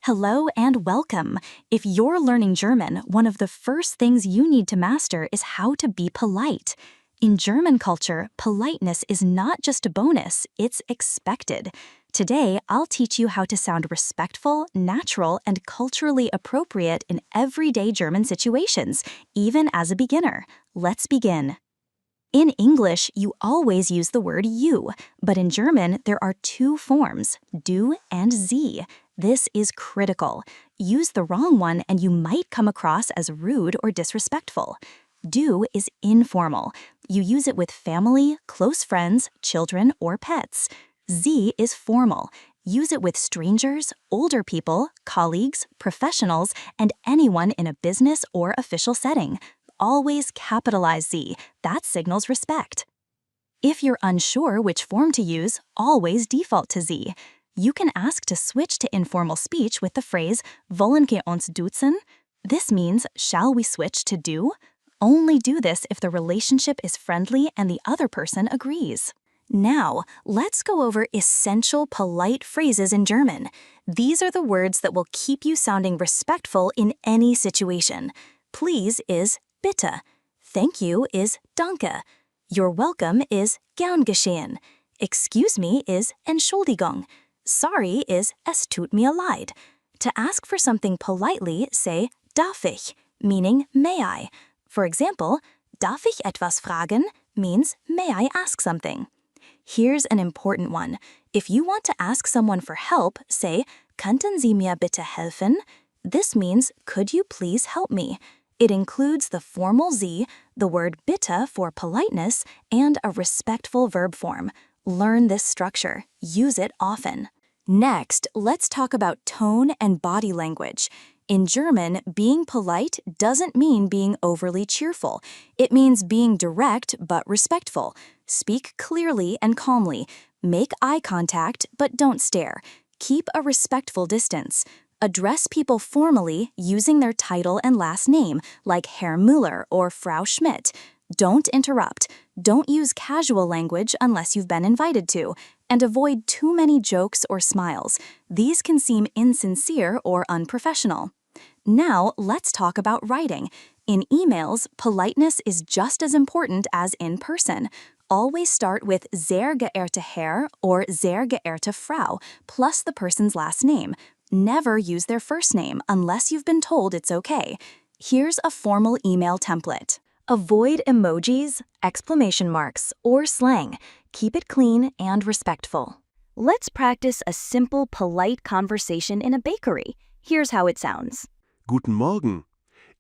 Hello and welcome. If you're learning German, one of the first things you need to master is how to be polite. In German culture, politeness is not just a bonus, it's expected. Today, I'll teach you how to sound respectful, natural, and culturally appropriate in everyday German situations, even as a beginner. Let's begin. In English, you always use the word you, but in German, there are two forms, du and sie. This is critical. Use the wrong one and you might come across as rude or disrespectful. Du is informal. You use it with family, close friends, children, or pets. Sie is formal. Use it with strangers, older people, colleagues, professionals, and anyone in a business or official setting. Always capitalize Sie. That signals respect. If you're unsure which form to use, always default to Sie. You can ask to switch to informal speech with the phrase "Wollen wir uns duzen?" This means, shall we switch to du? Only do this if the relationship is friendly and the other person agrees. Now, let's go over essential polite phrases in German. These are the words that will keep you sounding respectful in any situation. Please is bitte. Thank you is danke. You're welcome is gern geschehen. Excuse me is Entschuldigung. Sorry is es tut mir leid. To ask for something politely, say darf ich, meaning may I. For example, darf ich etwas fragen means may I ask something. Here's an important one. If you want to ask someone for help, say könnten Sie mir bitte helfen? This means could you please help me? It includes the formal Sie, the word bitte for politeness, and a respectful verb form. Learn this structure. Use it often. Next, let's talk about tone and body language. In German, being polite doesn't mean being overly cheerful. It means being direct but respectful. Speak clearly and calmly. Make eye contact, but don't stare. Keep a respectful distance. Address people formally using their title and last name, like Herr Müller or Frau Schmidt. Don't interrupt. Don't use casual language unless you've been invited to. And avoid too many jokes or smiles. These can seem insincere or unprofessional. Now, let's talk about writing. In emails, politeness is just as important as in person. Always start with sehr geehrte Herr or sehr geehrte Frau, plus the person's last name. Never use their first name unless you've been told it's okay. Here's a formal email template. Avoid emojis, exclamation marks, or slang. Keep it clean and respectful. Let's practice a simple, polite conversation in a bakery. Here's how it sounds. Guten Morgen.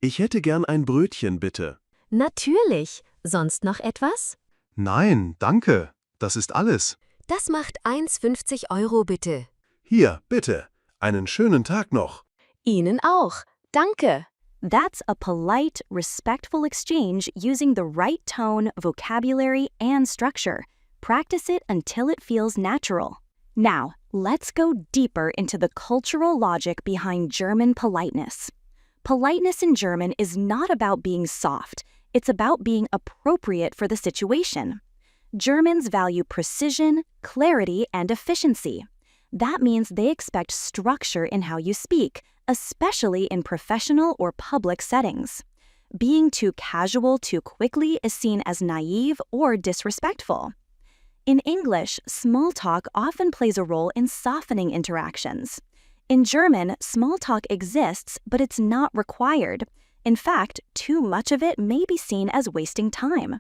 Ich hätte gern ein Brötchen, bitte. Natürlich. Sonst noch etwas? Nein, danke. Das ist alles. Das macht 1,50 € bitte. Hier, bitte. Einen schönen Tag noch. Ihnen auch. Danke. That's a polite, respectful exchange using the right tone, vocabulary, and structure. Practice it until it feels natural. Now, let's go deeper into the cultural logic behind German politeness. Politeness in German is not about being soft. It's about being appropriate for the situation. Germans value precision, clarity, and efficiency. That means they expect structure in how you speak, especially in professional or public settings. Being too casual too quickly is seen as naive or disrespectful. In English, small talk often plays a role in softening interactions. In German, small talk exists, but it's not required. In fact, too much of it may be seen as wasting time.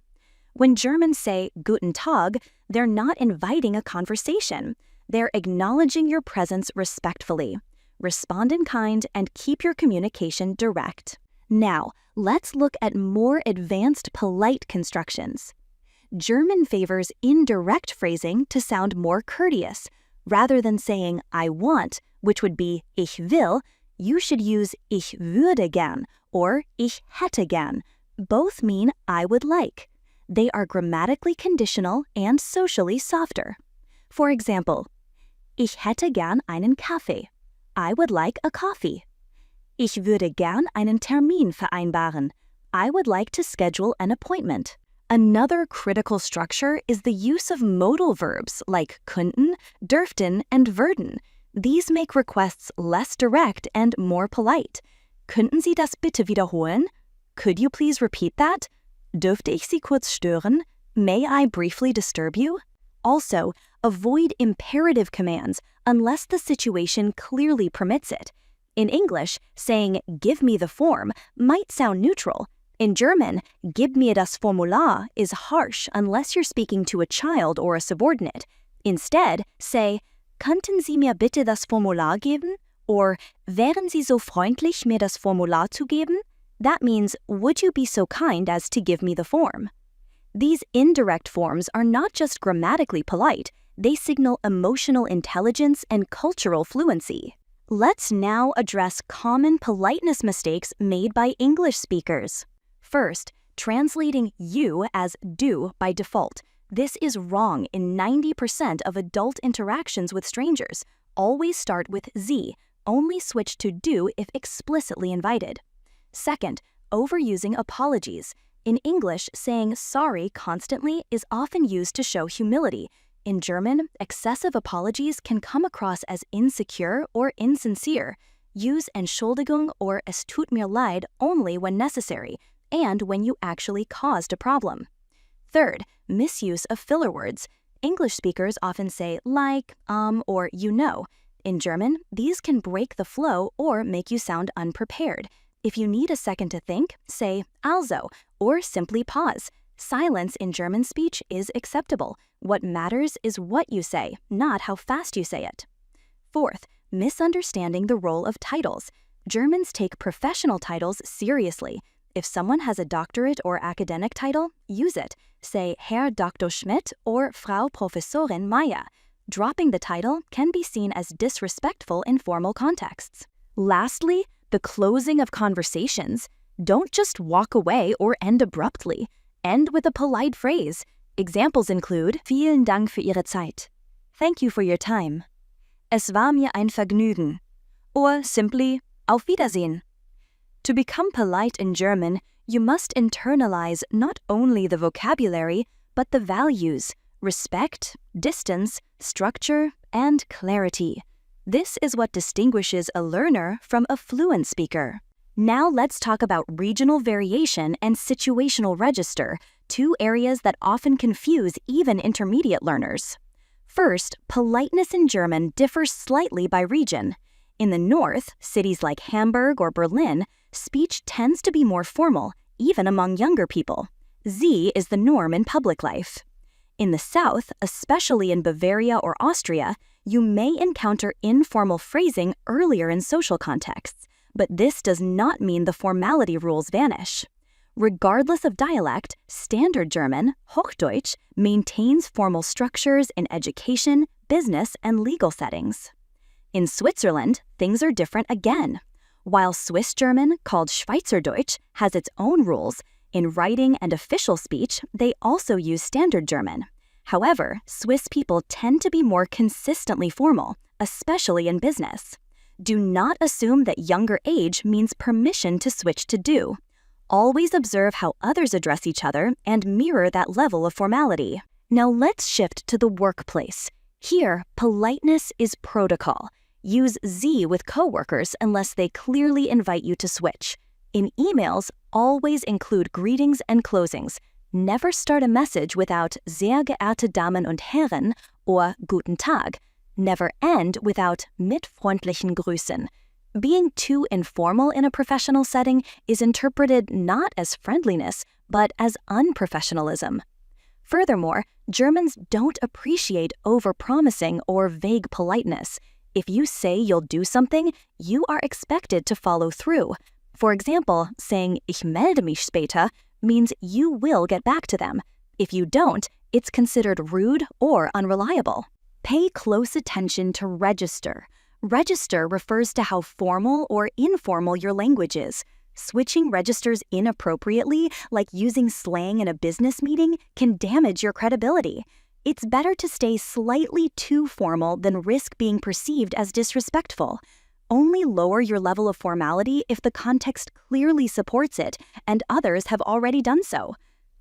When Germans say Guten Tag, they're not inviting a conversation. They're acknowledging your presence respectfully. Respond in kind and keep your communication direct. Now, let's look at more advanced polite constructions. German favors indirect phrasing to sound more courteous. Rather than saying I want, which would be ich will, you should use ich würde gern or ich hätte gern. Both mean I would like. They are grammatically conditional and socially softer. For example, ich hätte gern einen Kaffee. I would like a coffee. Ich würde gern einen Termin vereinbaren. I would like to schedule an appointment. Another critical structure is the use of modal verbs like könnten, dürften, and würden. These make requests less direct and more polite. Könnten Sie das bitte wiederholen? Could you please repeat that? Dürfte ich Sie kurz stören? May I briefly disturb you? Also, avoid imperative commands unless the situation clearly permits it. In English, saying, "give me the form," might sound neutral. In German, "gib mir das Formular" is harsh unless you're speaking to a child or a subordinate. Instead, say, "Könnten Sie mir bitte das Formular geben?" Or, "Wären Sie so freundlich, mir das Formular zu geben?" That means, "Would you be so kind as to give me the form?" These indirect forms are not just grammatically polite, they signal emotional intelligence and cultural fluency. Let's now address common politeness mistakes made by English speakers. First, translating you as do by default. This is wrong in 90% of adult interactions with strangers. Always start with Sie, only switch to do if explicitly invited. Second, overusing apologies. In English, saying sorry constantly is often used to show humility. In German, excessive apologies can come across as insecure or insincere. Use Entschuldigung or Es tut mir leid only when necessary, and when you actually caused a problem. Third, misuse of filler words. English speakers often say like, or you know. In German, these can break the flow or make you sound unprepared. If you need a second to think, say also, or simply pause. Silence in German speech is acceptable. What matters is what you say, not how fast you say it. Fourth, misunderstanding the role of titles. Germans take professional titles seriously. If someone has a doctorate or academic title, use it. Say Herr Dr. Schmidt or Frau Professorin Maya. Dropping the title can be seen as disrespectful in formal contexts. Lastly, the closing of conversations. Don't just walk away or end abruptly. End with a polite phrase. Examples include Vielen Dank für Ihre Zeit. Thank you for your time. Es war mir ein Vergnügen. Or simply Auf Wiedersehen. To become polite in German, you must internalize not only the vocabulary, but the values: respect, distance, structure, and clarity. This is what distinguishes a learner from a fluent speaker. Now let's talk about regional variation and situational register, two areas that often confuse even intermediate learners. First, politeness in German differs slightly by region. In the north, cities like Hamburg or Berlin, speech tends to be more formal, even among younger people. Sie is the norm in public life. In the south, especially in Bavaria or Austria, you may encounter informal phrasing earlier in social contexts, but this does not mean the formality rules vanish. Regardless of dialect, Standard German, Hochdeutsch, maintains formal structures in education, business, and legal settings. In Switzerland, things are different again. While Swiss German, called Schweizerdeutsch, has its own rules, in writing and official speech, they also use Standard German. However, Swiss people tend to be more consistently formal, especially in business. Do not assume that younger age means permission to switch to do. Always observe how others address each other and mirror that level of formality. Now let's shift to the workplace. Here, politeness is protocol. Use Sie with coworkers unless they clearly invite you to switch. In emails, always include greetings and closings. Never start a message without Sehr geehrte Damen und Herren or Guten Tag. Never end without Mit freundlichen Grüßen. Being too informal in a professional setting is interpreted not as friendliness, but as unprofessionalism. Furthermore, Germans don't appreciate overpromising or vague politeness. If you say you'll do something, you are expected to follow through. For example, saying Ich melde mich später means you will get back to them. If you don't, it's considered rude or unreliable. Pay close attention to register. Register refers to how formal or informal your language is. Switching registers inappropriately, like using slang in a business meeting, can damage your credibility. It's better to stay slightly too formal than risk being perceived as disrespectful. Only lower your level of formality if the context clearly supports it and others have already done so.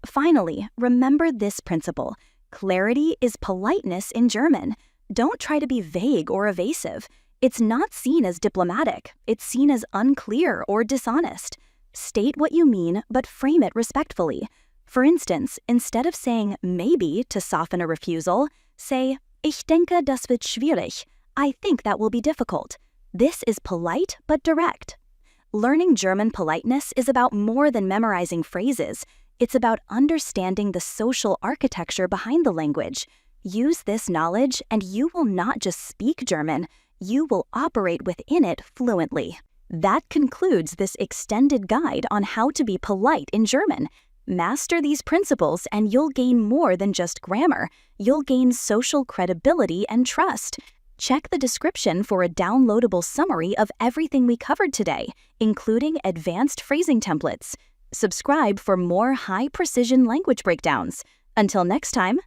Finally, remember this principle. Clarity is politeness in German. Don't try to be vague or evasive. It's not seen as diplomatic. It's seen as unclear or dishonest. State what you mean, but frame it respectfully. For instance, instead of saying maybe to soften a refusal, say, Ich denke, das wird schwierig. I think that will be difficult. This is polite but direct. Learning German politeness is about more than memorizing phrases. It's about understanding the social architecture behind the language. Use this knowledge and you will not just speak German, you will operate within it fluently. That concludes this extended guide on how to be polite in German. Master these principles and you'll gain more than just grammar. You'll gain social credibility and trust. Check the description for a downloadable summary of everything we covered today, including advanced phrasing templates. Subscribe for more high-precision language breakdowns. Until next time.